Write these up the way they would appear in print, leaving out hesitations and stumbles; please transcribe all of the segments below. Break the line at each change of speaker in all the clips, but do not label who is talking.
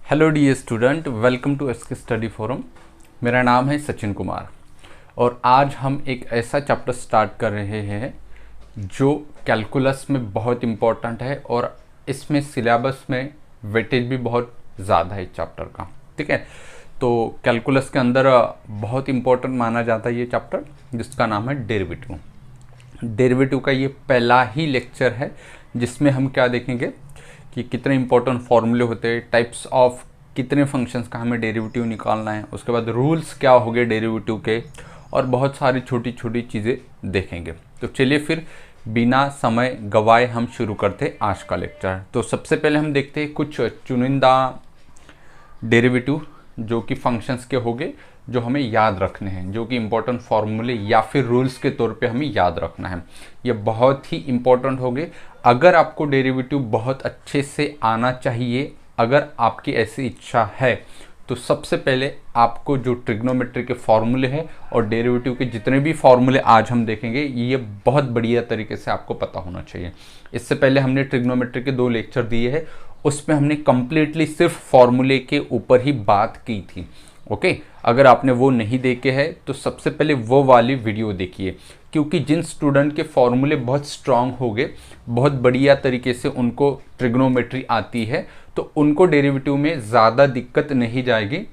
Hello the student, welcome to SK study forum. मेरा नाम है सचिन कुमार और आज हम एक ऐसा चैप्टर स्टार्ट कर रहे हैं जो कैलकुलस में बहुत इम्पोर्टेंट है और इसमें सिलेबस में वेटेज भी बहुत ज़्यादा है इस चैप्टर का। ठीक है, तो कैलकुलस के अंदर बहुत इम्पोर्टेंट माना जाता है ये चैप्टर, जिसका नाम है डेरिवेटिव। डेरिवेटिव का ये पहला ही लेक्चर है जिसमें हम क्या देखेंगे कि कितने इंपॉर्टेंट फॉर्मूले होते हैं, टाइप्स ऑफ कितने फंक्शंस का हमें डेरिवेटिव निकालना है, उसके बाद रूल्स क्या हो गए डेरिवेटिव के, और बहुत सारी छोटी छोटी चीज़ें देखेंगे। तो चलिए फिर बिना समय गवाए हम शुरू करते हैं आज का लेक्चर। तो सबसे पहले हम देखते हैं कुछ चुनिंदा डेरिवेटिव जो कि फंक्शंस के होंगे, जो हमें याद रखने हैं, जो कि इंपॉर्टेंट फार्मूले या फिर रूल्स के तौर पे हमें याद रखना है। ये बहुत ही इंपॉर्टेंट होंगे। अगर आपको डेरिवेटिव बहुत अच्छे से आना चाहिए, अगर आपकी ऐसी इच्छा है, तो सबसे पहले आपको जो ट्रिग्नोमेट्री के फॉर्मूले हैं और डेरिवेटिव के जितने भी फॉर्मूले आज हम देखेंगे, ये बहुत बढ़िया तरीके से आपको पता होना चाहिए। इससे पहले हमने ट्रिग्नोमेट्री के 2 लेक्चर दिए हैं, उसमें हमने कंप्लीटली सिर्फ फॉर्मूले के ऊपर ही बात की थी। ओके, अगर आपने वो नहीं देखे हैं तो सबसे पहले वो वाली वीडियो देखिए, क्योंकि जिन स्टूडेंट के फॉर्मूले बहुत स्ट्रांग हो गए, बहुत बढ़िया तरीके से उनको ट्रिग्नोमेट्री आती है, तो उनको डेरिवेटिव में ज़्यादा दिक्कत नहीं जाएगी,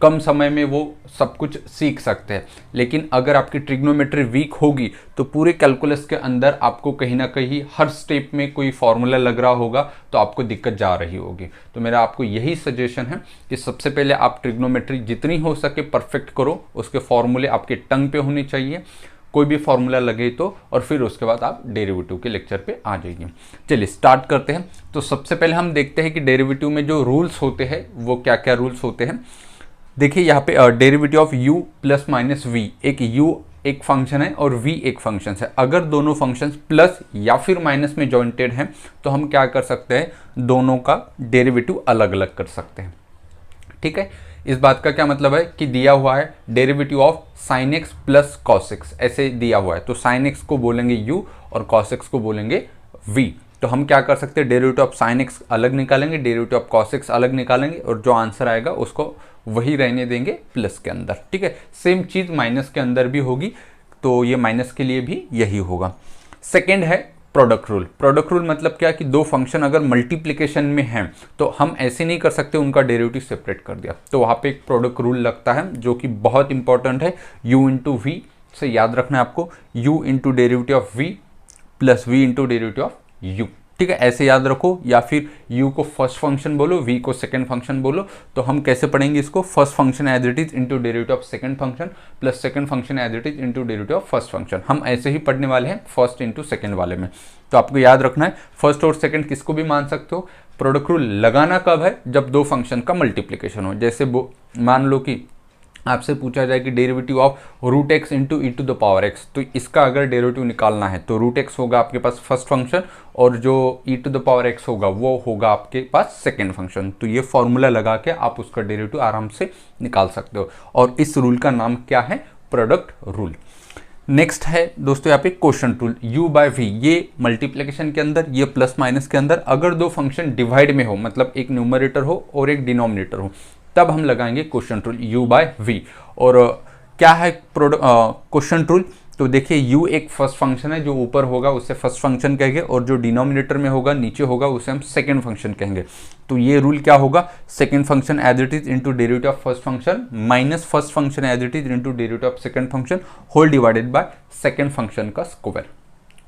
कम समय में वो सब कुछ सीख सकते हैं। लेकिन अगर आपकी ट्रिग्नोमेट्री वीक होगी तो पूरे कैलकुलस के अंदर आपको कहीं ना कहीं हर स्टेप में कोई फॉर्मूला लग रहा होगा तो आपको दिक्कत जा रही होगी। तो मेरा आपको यही सजेशन है कि सबसे पहले आप ट्रिग्नोमेट्री जितनी हो सके परफेक्ट करो, उसके फॉर्मूले आपके टंग पे होने चाहिए, कोई भी फॉर्मूला लगे तो, और फिर उसके बाद आप डेरिवेटिव के लेक्चर पे आ जाइए। चलिए स्टार्ट करते हैं। तो सबसे पहले हम देखते हैं कि डेरिवेटिव में जो रूल्स होते हैं वो क्या क्या रूल्स होते हैं। देखिए यहाँ पे derivative of u plus minus v, एक u एक फंक्शन है और v एक फंक्शन है। अगर दोनों फंक्शंस प्लस या फिर माइनस में जॉइंटेड हैं तो हम क्या कर सकते हैं, दोनों का डेरिवेटिव अलग अलग कर सकते हैं। ठीक है, इस बात का क्या मतलब है कि दिया हुआ है derivative of sine x plus cos x, ऐसे दिया हुआ है, तो साइन एक्स को बोलेंगे u और कॉस एक्स को बोलेंगे v। तो हम क्या कर सकते हैं, डेरिवेटिव ऑफ साइन एक्स अलग निकालेंगे, डेरिवेटिव ऑफ कॉस एक्स अलग निकालेंगे, और जो आंसर आएगा उसको वही रहने देंगे प्लस के अंदर। ठीक है, सेम चीज़ माइनस के अंदर भी होगी, तो ये माइनस के लिए भी यही होगा। सेकेंड है प्रोडक्ट रूल। प्रोडक्ट रूल मतलब क्या कि दो फंक्शन अगर मल्टीप्लिकेशन में हैं तो हम ऐसे नहीं कर सकते उनका डेरिवेटिव सेपरेट कर दिया, तो वहाँ पे एक प्रोडक्ट रूल लगता है जो कि बहुत इंपॉर्टेंट है। u इंटू वी से याद रखना है आपको, u into derivative of v plus v into derivative of u। ठीक है, ऐसे याद रखो, या फिर u को फर्स्ट फंक्शन बोलो, v को सेकंड फंक्शन बोलो। तो हम कैसे पढ़ेंगे इसको, first function as it is into derivative of second function plus second function as it is into derivative of first function. हम ऐसे ही पढ़ने वाले हैं फर्स्ट इंटू सेकंड वाले में। तो आपको याद रखना है फर्स्ट और सेकंड किसको भी मान सकते हो। प्रोडक्ट रूल लगाना कब है, जब दो फंक्शन का मल्टीप्लीकेशन हो। जैसे मान लो कि आपसे पूछा जाए कि derivative of root x into e to the power x, तो इसका अगर डेरिवेटिव निकालना है तो रूट एक्स होगा आपके पास फर्स्ट फंक्शन, और जो ई टू द पावर एक्स होगा वो होगा आपके पास सेकेंड फंक्शन। तो ये फॉर्मूला लगा के आप उसका डेरिवेटिव आराम से निकाल सकते हो, और इस रूल का नाम क्या है, प्रोडक्ट रूल। नेक्स्ट है दोस्तों यहाँ पे quotient rule, u by v, ये मल्टीप्लिकेशन के अंदर, ये प्लस माइनस के अंदर, अगर दो फंक्शन डिवाइड में हो, मतलब एक न्यूमरेटर हो और एक डिनोमिनेटर हो, तब हम लगाएंगे quotient rule u by v। और क्या है क्वोशंट रूल, तो देखिए u एक फर्स्ट फंक्शन है, जो ऊपर होगा उसे फर्स्ट फंक्शन कहेंगे, और जो डिनोमिनेटर में होगा नीचे होगा उसे हम सेकंड फंक्शन कहेंगे। तो ये रूल क्या होगा, second function as it is into derivative of first function minus first function as it is into derivative of second function whole divided by second function का स्क्वायर।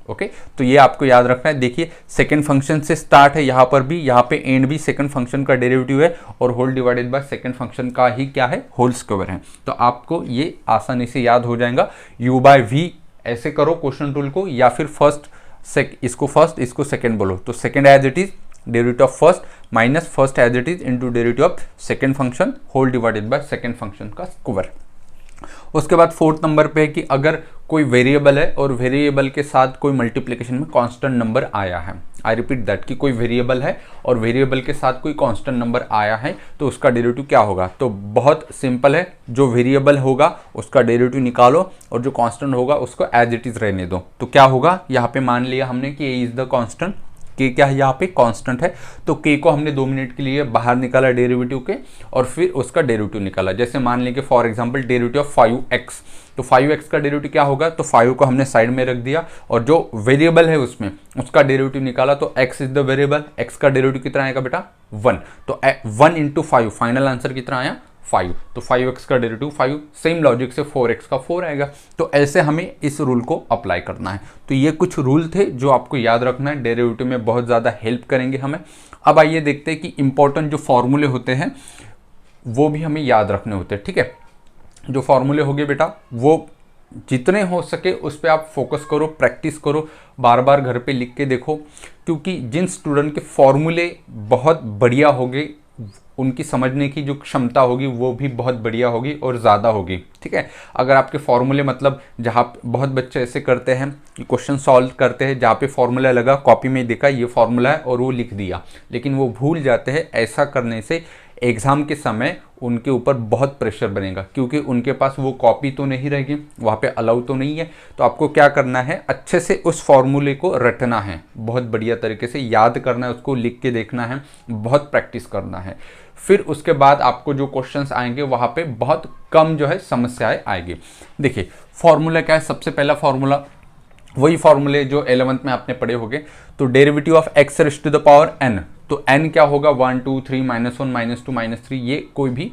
ओके, तो ये आपको याद रखना है। देखिए सेकंड फंक्शन से स्टार्ट है, यहाँ पर भी, यहाँ पे एंड भी सेकंड फंक्शन का डेरिवेटिव है, और whole divided by second function का ही क्या है, होल स्क्वायर है। तो आपको ये आसानी से याद हो जाएगा। u बाय v ऐसे करो क्वोशंट रूल को, या फिर इसको फर्स्ट इसको सेकंड बोलो, तो second as it is derivative of first minus first as it is into derivative of second function whole divided by second function का स्क्वायर। उसके बाद फोर्थ नंबर पे है कि अगर कोई वेरिएबल है और वेरिएबल के साथ कोई मल्टीप्लिकेशन में कांस्टेंट नंबर आया है, आई रिपीट दैट, कि कोई वेरिएबल है और वेरिएबल के साथ कोई कांस्टेंट नंबर आया है, तो उसका डेरिवेटिव क्या होगा। तो बहुत सिंपल है, जो वेरिएबल होगा उसका डेरिवेटिव निकालो और जो कांस्टेंट होगा उसको एज इट इज रहने दो। तो क्या होगा, यहाँ पे मान लिया हमने कि ए इज द कांस्टेंट, के क्या है यहाँ पे कांस्टेंट है, तो के को हमने 2 मिनट के लिए बाहर निकाला डेरिवेटिव के और फिर उसका डेरिवेटिव निकाला। जैसे मान लीजिए for example derivative of 5x, तो 5x का डेरिवेटिव क्या होगा, तो 5 को हमने साइड में रख दिया और जो वेरिएबल है उसमें उसका डेरिवेटिव निकाला, तो x is the variable, x का डेरिवेटिव कितना आएगा बेटा 1, तो 1 इंटू 5 फाइनल आंसर कितना आया 5, तो 5x का डेरिवेटिव 5, सेम लॉजिक से 4x का 4 आएगा। तो ऐसे हमें इस रूल को अप्लाई करना है। तो ये कुछ रूल थे जो आपको याद रखना है, डेरिवेटिव में बहुत ज़्यादा हेल्प करेंगे हमें। अब आइए देखते हैं कि इंपॉर्टेंट जो फॉर्मूले होते हैं वो भी हमें याद रखने होते हैं। ठीक है, जो फॉर्मूले हो गए बेटा वो जितने हो सके उस पर आप फोकस करो, प्रैक्टिस करो, बार बार घर पे लिख के देखो, क्योंकि जिन स्टूडेंट के फॉर्मूले बहुत बढ़िया होंगे उनकी समझने की जो क्षमता होगी वो भी बहुत बढ़िया होगी और ज़्यादा होगी। ठीक है, अगर आपके फॉर्मूले मतलब जहाँ बहुत बच्चे ऐसे करते हैं कि क्वेश्चन सॉल्व करते हैं जहाँ पे फॉर्मूला लगा कॉपी में देखा ये फॉर्मूला है और वो लिख दिया, लेकिन वो भूल जाते हैं। ऐसा करने से एग्ज़ाम के समय उनके ऊपर बहुत प्रेशर बनेगा, क्योंकि उनके पास वो कॉपी तो नहीं रहेगी, वहाँ पे अलाउ तो नहीं है। तो आपको क्या करना है, अच्छे से उस फॉर्मूले को रटना है, बहुत बढ़िया तरीके से याद करना है, उसको लिख के देखना है, बहुत प्रैक्टिस करना है। फिर उसके बाद आपको जो क्वेश्चंस आएंगे वहाँ पे बहुत कम जो है समस्याएं आएगी। देखिए फॉर्मूला क्या है, सबसे पहला फॉर्मूला वही फॉर्मूले जो 11th में आपने पढ़े होंगे। तो derivative of x raise to the power n, तो n क्या होगा 1 2 3 -1 -2 -3, ये कोई भी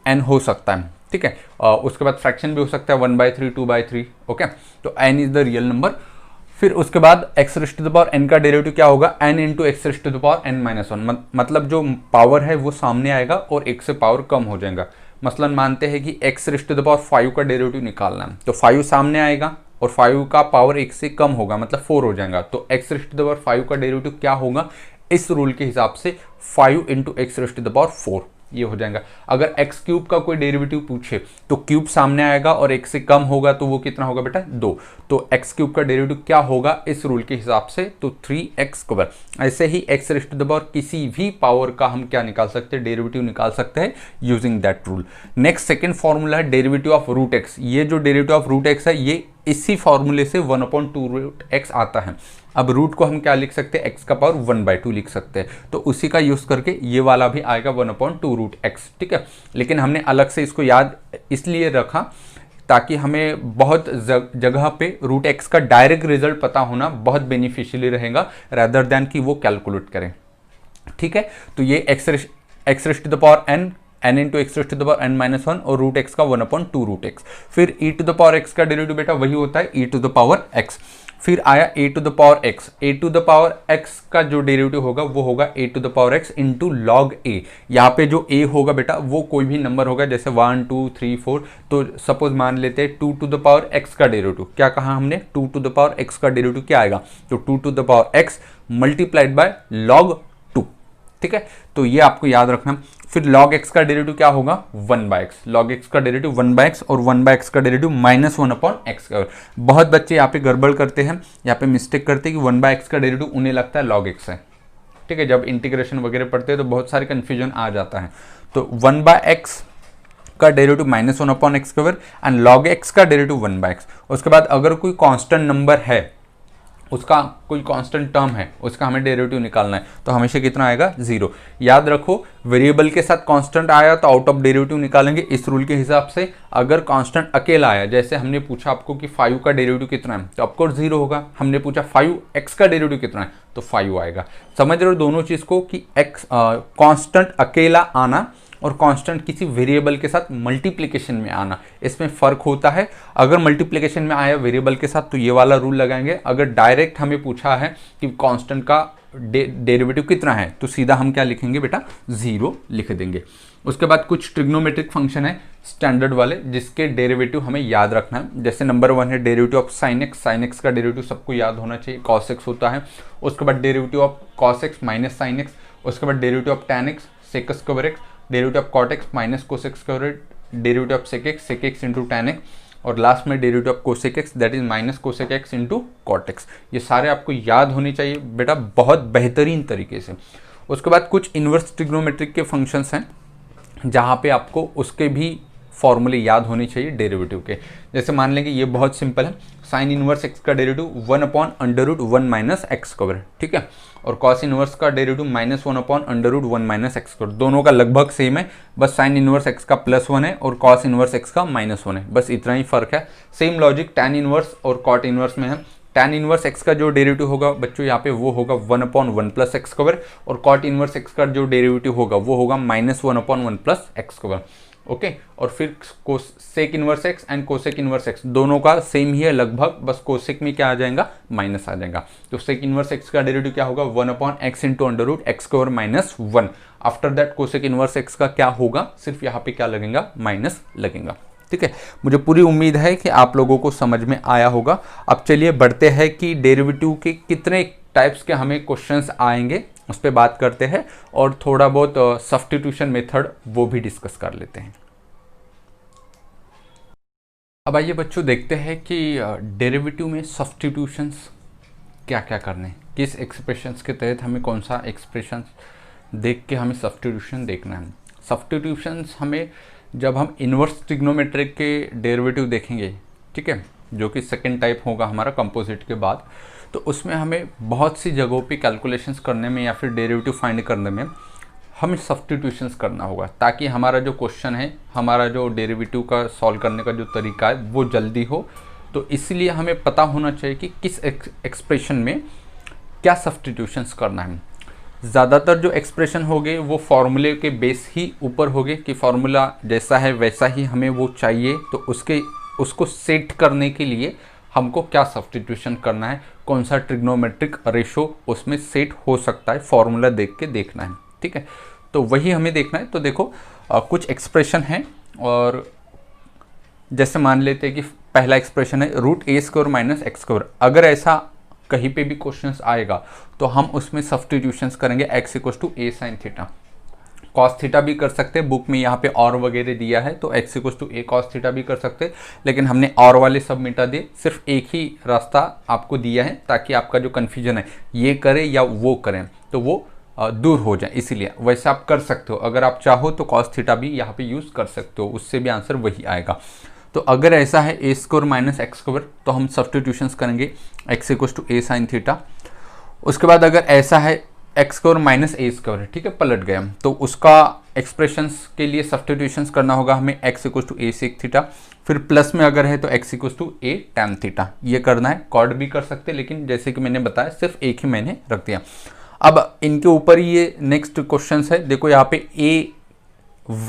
n हो सकता है। ठीक है, उसके बाद फ्रैक्शन भी हो सकता है 1/3 2/3। ओके, तो n is the real number. फिर उसके बाद x raise to the power n का डेरिवेटिव क्या होगा, n into x raise to the power n -1, मतलब जो पावर है वो सामने आएगा और एक से पावर कम हो जाएगा। मसलन मानते हैं कि x raise to the power 5 का डेरिवेटिव निकालना है, तो 5 सामने आएगा और 5 का पावर 1 से कम होगा, मतलब 4 हो जाएगा। तो x raise to the power 5 का डेरिवेटिव क्या होगा, इस रूल के हिसाब से 5 into x raise to the power 4 ये हो जाएगा। अगर x क्यूब का कोई डेरिवेटिव पूछे तो क्यूब सामने आएगा और 1 से कम होगा, तो वो कितना होगा बेटा 2। तो x क्यूब का डेरिवेटिव क्या होगा इस रूल के हिसाब से, तो 3x²। ऐसे ही x raise to the power किसी भी पावर का हम क्या निकाल सकते हैं, डेरिवेटिव निकाल सकते हैं using that rule. Next second formula है डेरिवेटिव ऑफ रूट x। ये जो डेरिवेटिव ऑफ रूट x है ये इसी फॉर्मूले से 1/2√x आता है। अब रूट को हम क्या लिख सकते हैं, x का पावर 1/2 लिख सकते हैं, तो उसी का यूज करके ये वाला भी आएगा 1/2√x। ठीक है, लेकिन हमने अलग से इसको याद इसलिए रखा ताकि हमें बहुत जगह पे रूट x का डायरेक्ट रिजल्ट पता होना बहुत बेनिफिशियली रहेगा, रादर देन कि वो कैलकुलेट करें। ठीक है, तो ये x raise to the power n into x raise to the power n -1 और रूट x का 1/2√x। फिर e to the power x का डेरिवेटिव बेटा वही होता है e to the power x। फिर आया a to the power x, a to the power x का जो डेरिवेटिव होगा वो होगा a to the power x into log a। यहाँ पे जो a होगा बेटा वो कोई भी नंबर होगा, जैसे 1 2 3 4। तो सपोज मान लेते हैं 2 टू द पावर x का डेरिवेटिव, क्या कहा हमने 2 टू द पावर x का डेरिवेटिव क्या आएगा, तो 2 to the power x multiplied by log 2। ठीक है, तो ये आपको याद रखना। फिर log x का डेरिवेटिव क्या होगा 1/x, log x का डेरिवेटिव 1/x और 1/x का डेरिवेटिव -1/x। बहुत बच्चे यहाँ पे गड़बड़ करते हैं, यहाँ पे मिस्टेक करते हैं कि 1/x का डेरिवेटिव उन्हें लगता है log x है। ठीक है, जब इंटीग्रेशन वगैरह पढ़ते हैं तो बहुत सारे कन्फ्यूजन आ जाता है। तो 1/x का derivative -1/x² and log x का डेरिवेटिव 1/x। उसके बाद अगर कोई कांस्टेंट नंबर है, उसका कोई कांस्टेंट टर्म है, उसका हमें डेरिवेटिव निकालना है, तो हमेशा कितना आएगा 0। याद रखो वेरिएबल के साथ कांस्टेंट आया तो आउट ऑफ डेरिवेटिव निकालेंगे इस रूल के हिसाब से। अगर कांस्टेंट अकेला आया, जैसे हमने पूछा आपको कि 5 का डेरिवेटिव कितना है, तो ऑफकोर्स 0 होगा। हमने पूछा 5x का डेरिवेटिव कितना है, तो 5 आएगा। समझ रहे हो दोनों चीज़ को कि x कांस्टेंट अकेला आना और कांस्टेंट किसी वेरिएबल के साथ मल्टीप्लिकेशन में आना, इसमें फ़र्क होता है। अगर मल्टीप्लिकेशन में आया वेरिएबल के साथ तो ये वाला रूल लगाएंगे। अगर डायरेक्ट हमें पूछा है कि कांस्टेंट का डेरिवेटिव कितना है, तो सीधा हम क्या लिखेंगे बेटा 0 लिख देंगे। उसके बाद कुछ ट्रिग्नोमेट्रिक फंक्शन है स्टैंडर्ड वाले जिसके डेरिवेटिव हमें याद रखना है। जैसे नंबर 1 है डेरिवेटिव ऑफ साइन x का डेरिवेटिव सबको याद होना चाहिए, cos x होता है। उसके बाद derivative of cos x minus sine x। उसके बाद derivative of tan x sec square x, derivative of cot x minus cos x square, derivative of sec x into tan x, और last में derivative of cosec x that is minus cosec x into cot x. ये सारे आपको याद होने चाहिए बेटा बहुत बेहतरीन तरीके से। उसके बाद कुछ इन्वर्स ट्रिग्नोमेट्रिक के फंक्शंस हैं जहाँ पे आपको उसके भी फॉर्मूले याद होने चाहिए डेरिवेटिव के। जैसे मान लेंगे ये बहुत सिंपल है, साइन इनवर्स एक्स का डेरिवेटिव 1/√1 माइनस एक्स स्क्वायर, ठीक है, और कॉस इनवर्स का डेरिवेटिव -1/√1 माइनस एक्स स्क्वायर। दोनों का लगभग सेम है, बस साइन इनवर्स एक्स का +1 है और कॉस इनवर्स एक्स का -1 है, बस इतना ही फर्क है। सेम लॉजिक टैन इनवर्स और कॉट इनवर्स में है। टैन इनवर्स एक्स का जो डेरिवेटिव होगा बच्चों यहाँ पे वो होगा 1/1 प्लस एक्स स्क्वायर, और कॉट इनवर्स एक्स का जो डेरिवेटिव होगा वो होगा -1/1 प्लस एक्स स्क्वायर। ओके, और फिर sec inverse x and cosec inverse x दोनों का सेम ही है लगभग, बस कोसेक में क्या आ जाएगा, माइनस आ जाएगा। तो सेक इनवर्स एक्स का डेरिवेटिव क्या होगा, 1/x into √x square minus 1। After that cosec inverse x का क्या होगा, सिर्फ यहाँ पे क्या लगेगा, माइनस लगेगा, ठीक है। मुझे पूरी उम्मीद है कि आप लोगों को समझ में आया होगा। अब चलिए बढ़ते हैं कि डेरिवेटिव के कितने टाइप्स के हमें क्वेश्चंस आएंगे, उस पर बात करते हैं, और थोड़ा बहुत सब्स्टिट्यूशन मेथड वो भी डिस्कस कर लेते हैं। अब आइए बच्चों देखते हैं कि डेरिवेटिव में सब्स्टिट्यूशंस क्या क्या करने हैं, किस एक्सप्रेशंस के तहत हमें कौन सा एक्सप्रेशंस देख के हमें सब्स्टिट्यूशन देखना है। सब्स्टिट्यूशंस हमें जब हम इन्वर्स ट्रिग्नोमेट्रिक के डेरिवेटिव देखेंगे, ठीक है, जो कि सेकेंड टाइप होगा हमारा कंपोजिट के बाद, तो उसमें हमें बहुत सी जगहों पे कैलकुलेशंस करने में या फिर डेरिवेटिव फाइंड करने में हमें सब्स्टिट्यूशंस करना होगा, ताकि हमारा जो क्वेश्चन है, हमारा जो डेरिवेटिव का सॉल्व करने का जो तरीका है वो जल्दी हो। तो इसलिए हमें पता होना चाहिए कि किस एक्सप्रेशन में क्या सब्स्टिट्यूशंस करना है। ज़्यादातर जो एक्सप्रेशन होंगे वो फॉर्मूले के बेस ही ऊपर होंगे कि फॉर्मूला जैसा है वैसा ही हमें वो चाहिए, तो उसको सेट करने के लिए हमको क्या सब्स्टिट्यूशन करना है, कौन सा ट्रिग्नोमेट्रिक रेशो उसमें सेट हो सकता है, फॉर्मूला देख के देखना है, ठीक है। तो वही हमें देखना है। तो देखो कुछ एक्सप्रेशन है, और जैसे मान लेते हैं कि पहला एक्सप्रेशन है √a² माइनस एक्स स्क्वायर। अगर ऐसा कहीं पे भी क्वेश्चंस आएगा तो हम उसमें सब्स्टिट्यूशंस करेंगे x = a sin theta. Cos theta भी कर सकते हैं, बुक में यहाँ पे और वगैरह दिया है तो x = a cos थीटा भी कर सकते हैं, लेकिन हमने और वाले सब मिटा दिए, सिर्फ एक ही रास्ता आपको दिया है ताकि आपका जो कन्फ्यूजन है ये करें या वो करें तो वो दूर हो जाए। इसीलिए वैसे आप कर सकते हो, अगर आप चाहो तो कॉस थीटा भी यहाँ पे यूज़ कर सकते हो, उससे भी आंसर वही आएगा। तो अगर ऐसा है a² माइनस एक्स स्क्वायर तो हम सब्स्टिट्यूशंस करेंगे x = a sin थीटा। उसके बाद अगर ऐसा है x² माइनस a², ठीक है, पलट गया, तो उसका एक्सप्रेशंस के लिए सब्स्टिट्यूशंस करना होगा हमें x = a sec थीटा। फिर प्लस में अगर है तो x = a tan थीटा, ये करना है। कॉर्ड भी कर सकते, लेकिन जैसे कि मैंने बताया सिर्फ एक ही मैंने रख दिया। अब इनके ऊपर ये नेक्स्ट क्वेश्चन है, देखो यहाँ पे a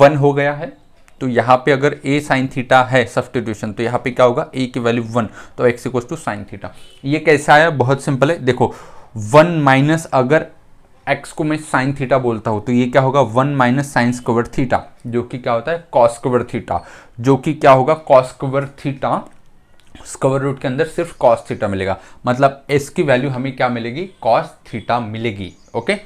1 हो गया है, तो यहाँ पे अगर a sin थीटा है सब्स्टिट्यूशन, तो यहाँ पे क्या होगा, a की वैल्यू 1, तो x = sin थीटा। ये कैसा आया, बहुत सिंपल है। देखो 1 माइनस, अगर x को मैं sin थीटा बोलता हूँ तो ये क्या होगा, 1 माइनस साइन स्क्वायर थीटा, जो कि क्या होता है कॉस स्क्वायर थीटा, जो कि क्या होगा cos square theta. Square root के अंदर सिर्फ कॉस थीटा मिलेगा, मतलब s की वैल्यू हमें क्या मिलेगी, कॉस थीटा मिलेगी। ओके,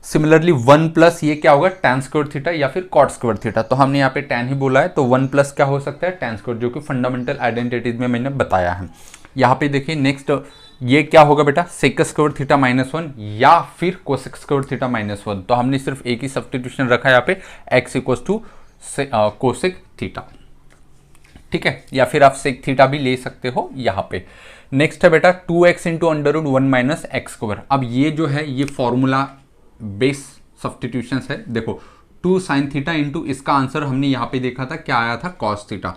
सिमिलरली 1 प्लस ये क्या होगा, tan स्क्वायर थीटा या फिर कॉट स्क्वायर थीटा, तो हमने यहाँ पे tan ही बोला है, तो 1 प्लस क्या हो सकता है, tan स्क्वायर, जो कि फंडामेंटल आइडेंटिटीज में मैंने बताया है। यहाँ पे देखिए नेक्स्ट ये क्या होगा बेटा, सेक स्क्वायर थीटा -1 या फिर कोसेक स्क्वायर थीटा -1, तो हमने सिर्फ एक ही सब्स्टिट्यूशन रखा है यहाँ पे, x = कोसेक थीटा, ठीक है, या फिर आप सेक थीटा भी ले सकते हो यहाँ पे। नेक्स्ट है बेटा 2x into √1 minus x square. अब ये जो है ये फॉर्मूला बेस सब्स्टिट्यूशन है। देखो 2 sin थीटा इंटू, इसका आंसर हमने यहाँ पे देखा था क्या आया था, कॉस थीटा।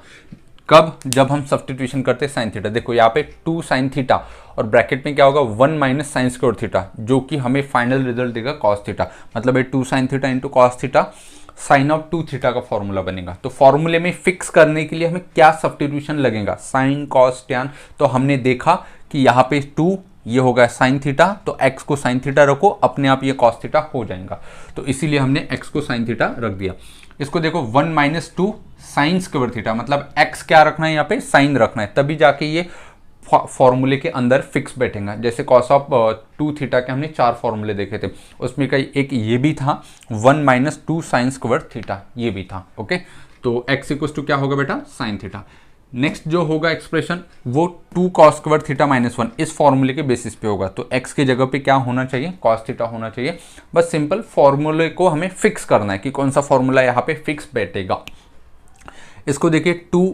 कब, जब हम सब्स्टिट्यूशन करते साइन थीटा। देखो यहाँ पे 2 sin थीटा और ब्रैकेट में क्या होगा 1 माइनस साइन स्क्वायर थीटा, जो कि हमें फाइनल रिजल्ट देगा कॉस थीटा। मतलब ये 2 sin theta into cos theta sine of 2 theta का फॉर्मूला बनेगा। तो फॉर्मूले में फिक्स करने के लिए हमें क्या सब्स्टिट्यूशन लगेगा, साइन कॉस टैन। तो हमने देखा कि यहाँ पे 2 ये होगा साइन थीटा, तो x को साइन थीटा रखो, अपने आप ये कॉस थीटा हो जाएगा, तो इसीलिए हमने x को साइन थीटा रख दिया। इसको देखो 1 माइनस 2 साइन स्क्वायर थीटा, मतलब x क्या रखना है यहाँ पे, साइन रखना है, तभी जाके ये फॉर्मूले के अंदर फिक्स बैठेगा। जैसे कॉस ऑफ 2 थीटा के हमने 4 फॉर्मूले देखे थे, उसमें का एक ये भी था 1 माइनस 2 साइन स्क्वायर थीटा, ये भी था। ओके, तो x = क्या होगा बेटा, साइन थीटा। नेक्स्ट जो होगा एक्सप्रेशन वो 2 कॉस स्क्वायर थीटा -1 इस फॉर्मूले के बेसिस पे होगा, तो x की जगह पे क्या होना चाहिए, कॉस थीटा होना चाहिए। बस सिंपल फॉर्मूले को हमें फिक्स करना है कि कौन सा फॉर्मूला यहाँ पे फिक्स बैठेगा। इसको देखिए 2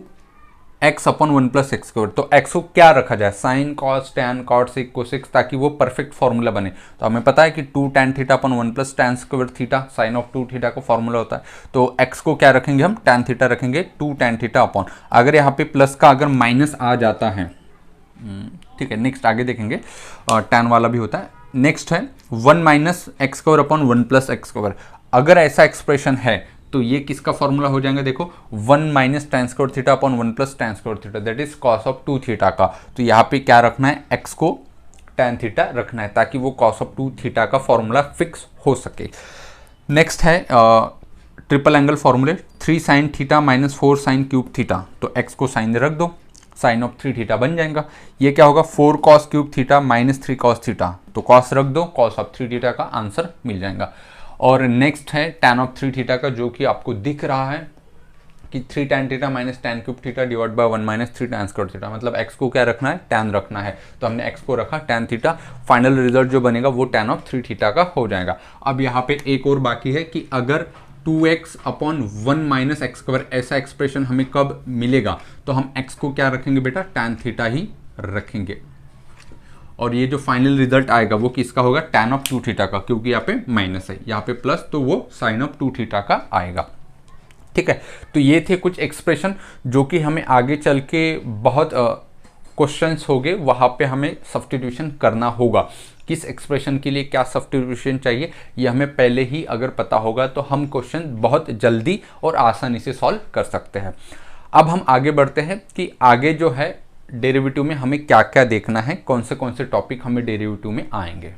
x upon 1 plus x square. तो x को क्या रखा जाए, sine cos tan cot sec cosec, ताकि वो परफेक्ट फॉर्मूला बने। तो हमें पता है कि 2 tan theta upon 1 plus tan square theta sine of 2 theta का फॉर्मूला होता है। तो x को क्या रखेंगे हम, टैन थीटा रखेंगे, 2 tan थीटा अपॉन, अगर यहाँ पे प्लस का अगर माइनस आ जाता है, ठीक है, नेक्स्ट आगे देखेंगे, टैन वाला भी होता है। नेक्स्ट है 1 minus x square upon 1 plus x square. अगर ऐसा एक्सप्रेशन है तो ये किसका फॉर्मूला हो जाएगा, देखो 1 minus tan square theta upon 1 plus tan square theta, that is cos of 2 theta का। तो यहाँ पे क्या रखना है, x को टैन थीटा रखना है, ताकि वो कॉस ऑफ 2 थीटा का फॉर्मूला फिक्स हो सके। नेक्स्ट है ट्रिपल एंगल फॉर्मूले, 3 sine theta minus 4 sine cube theta. तो x को साइन रख दो, साइन ऑफ 3 थीटा बन जाएगा। ये क्या होगा, 4 cos cube theta minus 3 cos theta, तो कॉस रख दो, कॉस ऑफ 3 थीटा का आंसर मिल जाएगा। और नेक्स्ट है टैन ऑफ 3 थीटा का, जो कि आपको दिख रहा है कि 3 tan theta minus tan cube theta divide by 1 minus 3 tan square theta. मतलब x को क्या रखना है, टैन रखना है, तो हमने x को रखा टैन थीटा। फाइनल रिजल्ट जो बनेगा वो टैन ऑफ 3 थीटा का हो जाएगा। अब यहाँ पे एक और बाकी है कि अगर 2x upon 1 minus x square ऐसा एक्सप्रेशन हमें कब मिलेगा, तो हम x को क्या रखेंगे बेटा, टैन थीटा ही रखेंगे। और ये जो फाइनल रिजल्ट आएगा वो किसका होगा, टैन ऑफ 2 थीटा का, क्योंकि यहाँ पे माइनस है, यहाँ पे प्लस, तो वो साइन ऑफ 2 थीटा का आएगा। ठीक है, तो ये थे कुछ एक्सप्रेशन जो कि हमें आगे चल के बहुत क्वेश्चंस होंगे, वहाँ पे हमें सब्स्टिट्यूशन करना होगा। किस एक्सप्रेशन के लिए क्या सब्स्टिट्यूशन चाहिए ये हमें पहले ही अगर पता होगा तो हम क्वेश्चन बहुत जल्दी और आसानी से सॉल्व कर सकते हैं। अब हम आगे बढ़ते हैं कि आगे जो है डेरिवेटिव में हमें क्या क्या देखना है, कौन से टॉपिक हमें डेरिवेटिव में आएंगे।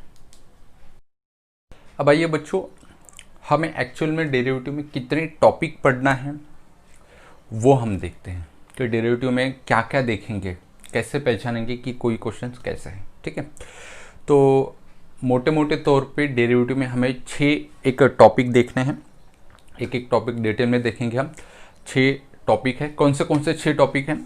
अब आइए बच्चों, हमें एक्चुअल में डेरिवेटिव में कितने टॉपिक पढ़ना है वो हम देखते हैं कि डेरिवेटिव में क्या क्या देखेंगे, कैसे पहचानेंगे कि कोई क्वेश्चन कैसे है। ठीक है, तो मोटे मोटे तौर पे डेरिवेटिव में हमें 6 एक टॉपिक देखने हैं, एक एक टॉपिक डिटेल में देखेंगे हम। 6 टॉपिक है, कौन से 6 टॉपिक हैं,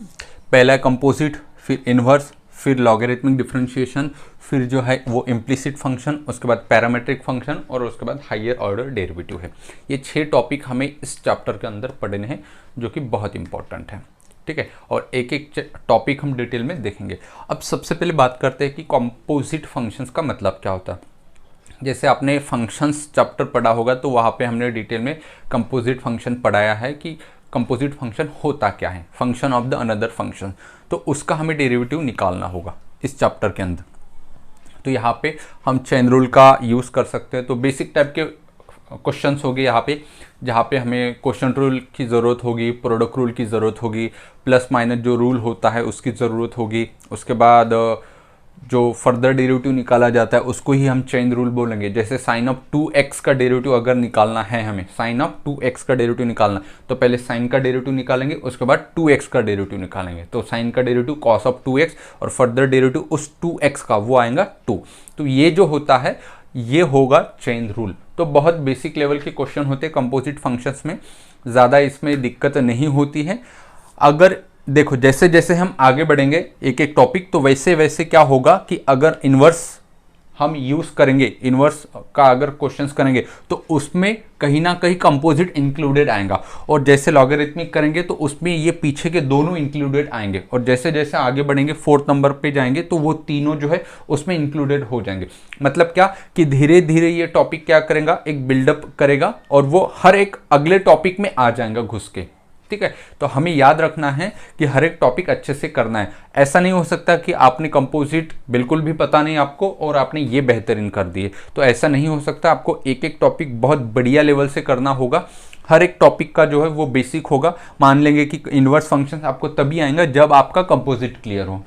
पहला है कंपोजिट, फिर इन्वर्स, फिर लॉगरिथमिक डिफरेंशिएशन, फिर जो है वो इम्प्लिसिट फंक्शन, उसके बाद पैरामेट्रिक फंक्शन और उसके बाद हायर ऑर्डर डेरिवेटिव है। ये 6 टॉपिक हमें इस चैप्टर के अंदर पढ़ने हैं जो कि बहुत इंपॉर्टेंट है। ठीक है, और एक एक टॉपिक हम डिटेल में देखेंगे। अब सबसे पहले बात करते हैं कि कंपोजिट फंक्शंस का मतलब क्या होता है। जैसे आपने फंक्शंस चैप्टर पढ़ा होगा तो वहाँ पे हमने डिटेल में कंपोजिट फंक्शन पढ़ाया है कि कंपोजिट फंक्शन होता क्या है, function of the another function, तो उसका हमें डेरिवेटिव निकालना होगा इस चैप्टर के अंदर। तो यहाँ पे हम चेन रूल का यूज़ कर सकते हैं। तो बेसिक टाइप के क्वेश्चंस होंगे यहाँ पे, जहाँ पे हमें क्वेश्चन रूल की ज़रूरत होगी, प्रोडक्ट रूल की ज़रूरत होगी, प्लस माइनस जो रूल होता है उसकी ज़रूरत होगी। उसके बाद जो फर्दर डेरिवेटिव निकाला जाता है उसको ही हम चेन रूल बोलेंगे। जैसे साइन ऑफ 2x का डेरिवेटिव अगर निकालना है, हमें साइन ऑफ 2x का डेरिवेटिव निकालना, तो पहले साइन का डेरिवेटिव निकालेंगे, उसके बाद 2x का डेरिवेटिव निकालेंगे। तो साइन का डेरिवेटिव कॉस ऑफ 2x और फर्दर डेरिवेटिव उस 2x का वो आएगा 2। तो ये जो होता है ये होगा चेन रूल। तो बहुत बेसिक लेवल के क्वेश्चन होते हैं कंपोजिट फंक्शंस में, ज़्यादा इसमें दिक्कत नहीं होती है। अगर देखो जैसे जैसे हम आगे बढ़ेंगे एक एक टॉपिक, तो वैसे वैसे क्या होगा कि अगर इन्वर्स हम यूज़ करेंगे, इन्वर्स का अगर क्वेश्चंस करेंगे तो उसमें कहीं ना कहीं कंपोजिट इंक्लूडेड आएगा, और जैसे लॉगरिथमिक करेंगे तो उसमें ये पीछे के दोनों इंक्लूडेड आएंगे, और जैसे जैसे आगे बढ़ेंगे 4th नंबर पे जाएंगे तो वो तीनों जो है उसमें इंक्लूडेड हो जाएंगे। मतलब क्या कि धीरे धीरे ये टॉपिक क्या करेगा, एक बिल्डअप करेगा और वो हर एक अगले टॉपिक में आ जाएगा घुस के। ठीक है, तो हमें याद रखना है कि हर एक टॉपिक अच्छे से करना है। ऐसा नहीं हो सकता कि आपने कंपोजिट बिल्कुल भी पता नहीं आपको और आपने ये बेहतरीन कर दिए, तो ऐसा नहीं हो सकता। आपको एक एक टॉपिक बहुत बढ़िया लेवल से करना होगा। हर एक टॉपिक का जो है वो बेसिक होगा। मान लेंगे कि इन्वर्स फंक्शन आपको तभी आएगा जब आपका कंपोजिट क्लियर हो,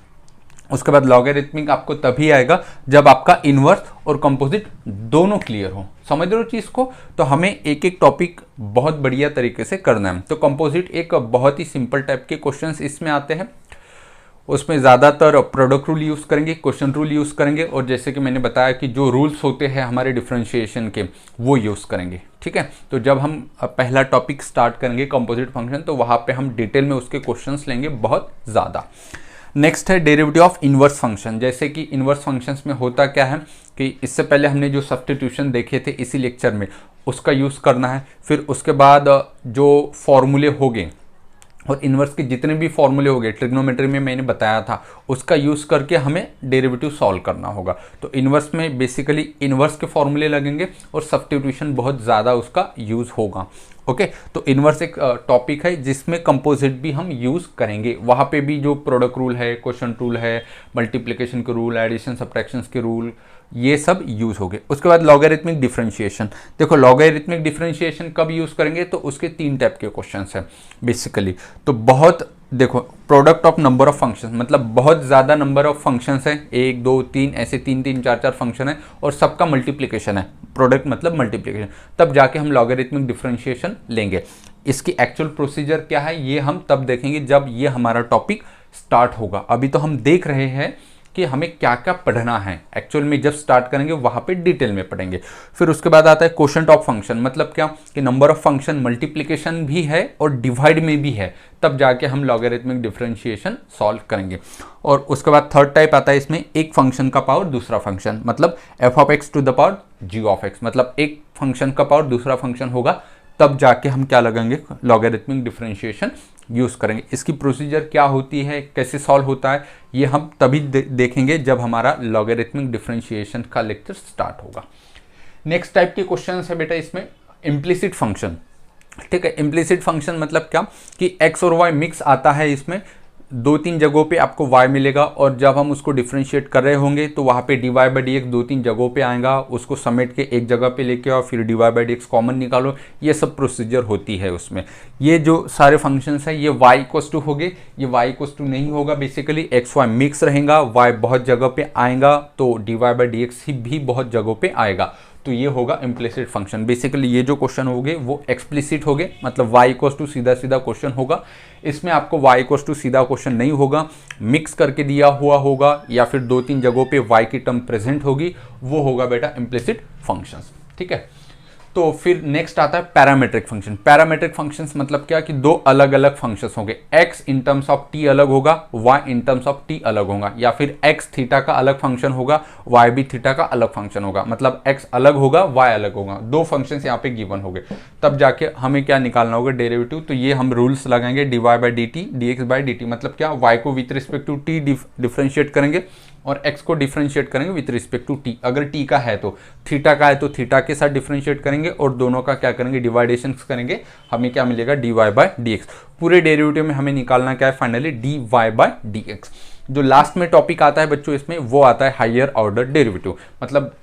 उसके बाद लॉगरिथमिक आपको तभी आएगा जब आपका इन्वर्स और कंपोजिट दोनों क्लियर हो। समझ रहे हो चीज़ को? तो हमें एक एक टॉपिक बहुत बढ़िया तरीके से करना है। तो कंपोजिट एक बहुत ही सिंपल टाइप के क्वेश्चंस इसमें आते हैं, उसमें ज़्यादातर प्रोडक्ट रूल यूज़ करेंगे, क्वेश्चन रूल यूज़ करेंगे, और जैसे कि मैंने बताया कि जो रूल्स होते हैं हमारे डिफरेंशिएशन के वो यूज़ करेंगे। ठीक है, तो जब हम पहला टॉपिक स्टार्ट करेंगे कंपोजिट फंक्शन, तो वहाँ पे हम डिटेल में उसके क्वेश्चंस लेंगे बहुत ज़्यादा। नेक्स्ट है डेरिवेटिव ऑफ इन्वर्स फंक्शन। जैसे कि इन्वर्स फंक्शंस में होता क्या है कि इससे पहले हमने जो सब्स्टिट्यूशन देखे थे इसी लेक्चर में, उसका यूज़ करना है। फिर उसके बाद जो फॉर्मूले होंगे और इन्वर्स के जितने भी फॉर्मूले हो गए ट्रिग्नोमेट्री में मैंने बताया था, उसका यूज़ करके हमें डेरिवेटिव सॉल्व करना होगा। तो इन्वर्स में बेसिकली इन्वर्स के फॉर्मूले लगेंगे और सब्स्टिट्यूशन बहुत ज़्यादा उसका यूज़ होगा। ओके, तो इन्वर्स एक टॉपिक है जिसमें कंपोजिट भी हम यूज़ करेंगे। वहाँ पे भी जो प्रोडक्ट रूल है, क्वोशंट रूल है, मल्टीप्लिकेशन के रूल, एडिशन सब्ट्रैक्शंस के रूल, ये सब यूज़ हो गए। उसके बाद लॉगरिथमिक डिफरेंशिएशन। देखो लॉगरिथमिक डिफरेंशिएशन कब यूज़ करेंगे, तो उसके 3 टाइप के क्वेश्चंस हैं बेसिकली। तो बहुत देखो, product of number of functions, मतलब बहुत ज़्यादा नंबर ऑफ फंक्शंस हैं, 1 2 3 ऐसे 3 3 4 4 फंक्शन है और सबका मल्टीप्लिकेशन है, प्रोडक्ट मतलब मल्टीप्लिकेशन, तब जाके हम लॉगरिथमिक डिफरेंशिएशन लेंगे। इसकी एक्चुअल प्रोसीजर क्या है ये हम तब देखेंगे जब ये हमारा टॉपिक स्टार्ट होगा। अभी तो हम देख रहे हैं कि हमें क्या क्या पढ़ना है, एक्चुअल में जब स्टार्ट करेंगे वहाँ पे डिटेल में पढ़ेंगे। फिर उसके बाद आता है क्वोशंट ऑफ फंक्शन, मतलब क्या कि नंबर ऑफ फंक्शन मल्टीप्लिकेशन भी है और डिवाइड में भी है, तब जाके हम लॉगरिथमिक डिफरेंशिएशन सॉल्व करेंगे। और उसके बाद थर्ड टाइप आता है इसमें, एक फंक्शन का पावर दूसरा फंक्शन, मतलब f of x to the power g of x, मतलब एक फंक्शन का पावर दूसरा फंक्शन होगा, तब जाके हम क्या लगाएंगे, लॉगरिथमिक डिफरेंशिएशन यूज़ करेंगे। इसकी प्रोसीजर क्या होती है, कैसे सॉल्व होता है, ये हम तभी देखेंगे जब हमारा लॉगरिथमिक डिफरेंशिएशन का लेक्चर स्टार्ट होगा। नेक्स्ट टाइप के क्वेश्चन है बेटा इसमें इम्प्लिसिट फंक्शन। ठीक है, इम्प्लिसिट फंक्शन मतलब क्या कि एक्स और वाई मिक्स आता है, इसमें 2-3 जगहों पे आपको y मिलेगा और जब हम उसको डिफरेंशिएट कर रहे होंगे तो वहाँ पे dy बाई डी एक्स 2-3 जगहों पे आएगा, उसको समेट के एक जगह पे लेके आओ, फिर dy by d x common निकालो, ये सब प्रोसीजर होती है उसमें। ये जो सारे फंक्शंस हैं ये y इक्वस टू हो गए, ये y इक्वस टू नहीं होगा, बेसिकली एक्स वाई मिक्स रहेगा, y बहुत जगह पे आएगा तो dy बाई डी एक्स भी बहुत जगहों पे आएगा, तो ये होगा इम्प्लिसिट फंक्शन। बेसिकली ये जो क्वेश्चन होंगे वो एक्सप्लिसिट होंगे, मतलब y इक्वस टू सीधा सीधा क्वेश्चन होगा। इसमें आपको y इक्वस टू सीधा क्वेश्चन नहीं होगा, मिक्स करके दिया हुआ होगा या फिर 2-3 जगहों पे y की टर्म प्रेजेंट होगी, वो होगा बेटा इम्प्लिसिट फंक्शंस। ठीक है, तो फिर नेक्स्ट आता है पैरामीट्रिक फंक्शन। पैरामीट्रिक फंक्शंस मतलब क्या कि दो अलग अलग फंक्शंस होंगे, x in terms of t अलग होगा, y in terms of t अलग होगा, या फिर x थीटा का अलग फंक्शन होगा, y भी थीटा का अलग फंक्शन होगा, मतलब x अलग होगा y अलग होगा, दो फंक्शंस यहाँ पे गिवन हो गए, तब जाके हमें क्या निकालना होगा, डेरिवेटिव। तो ये हम रूल्स लगाएंगे, dy by d t d x by d t, मतलब क्या y को with respect to t differentiate करेंगे और x को डिफरेंशिएट करेंगे विथ रिस्पेक्ट टू t। अगर t का है तो थीटा का है तो थीटा के साथ डिफरेंशिएट करेंगे और दोनों का क्या करेंगे, डिवाइडेशन करेंगे, हमें क्या मिलेगा, dy बाई डी एक्स। पूरे डेरिवेटिव में हमें निकालना क्या है finally, dy by d x. जो लास्ट में टॉपिक आता है बच्चों इसमें वो आता है हायर ऑर्डर डेरिवेटिव, मतलब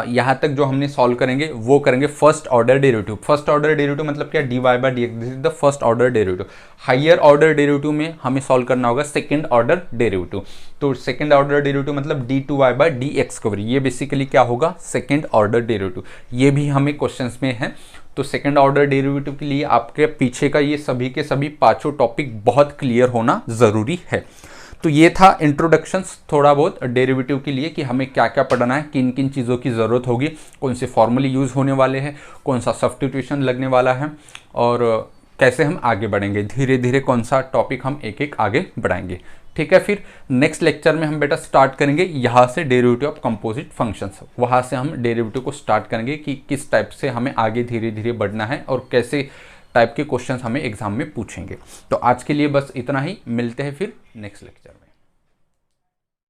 यहाँ तक जो हमने सॉल्व करेंगे वो करेंगे first order derivative. First order derivative मतलब क्या, dy by d x, this is the first order derivative. Higher order derivative में हमें सॉल्व करना होगा सेकंड ऑर्डर डेरिवेटिव। तो सेकंड ऑर्डर डेरिवेटिव मतलब d2y बाई डी एक्स कवर, ये बेसिकली क्या होगा, सेकंड ऑर्डर डेरिवेटिव। ये भी हमें क्वेश्चंस में है। तो सेकंड ऑर्डर डेरिवेटिव के लिए आपके पीछे का ये सभी के सभी पांचों टॉपिक बहुत क्लियर होना ज़रूरी है। तो ये था इंट्रोडक्शंस थोड़ा बहुत डेरिवेटिव के लिए कि हमें क्या क्या पढ़ना है, किन किन चीज़ों की ज़रूरत होगी, कौन से फॉर्मूले यूज़ होने वाले हैं, कौन सा सब्स्टिट्यूशन लगने वाला है और कैसे हम आगे बढ़ेंगे, धीरे धीरे कौन सा टॉपिक हम एक एक आगे बढ़ाएंगे। ठीक है, फिर नेक्स्ट लेक्चर में हम बेटा स्टार्ट करेंगे यहाँ से डेरिवेटिव ऑफ कंपोजिट फंक्शंस, वहाँ से हम डेरिवेटिव को स्टार्ट करेंगे कि किस टाइप से हमें आगे धीरे धीरे बढ़ना है और कैसे टाइप के क्वेश्चंस हमें एग्जाम में पूछेंगे। तो आज के लिए बस इतना ही, मिलते हैं फिर नेक्स्ट लेक्चर में।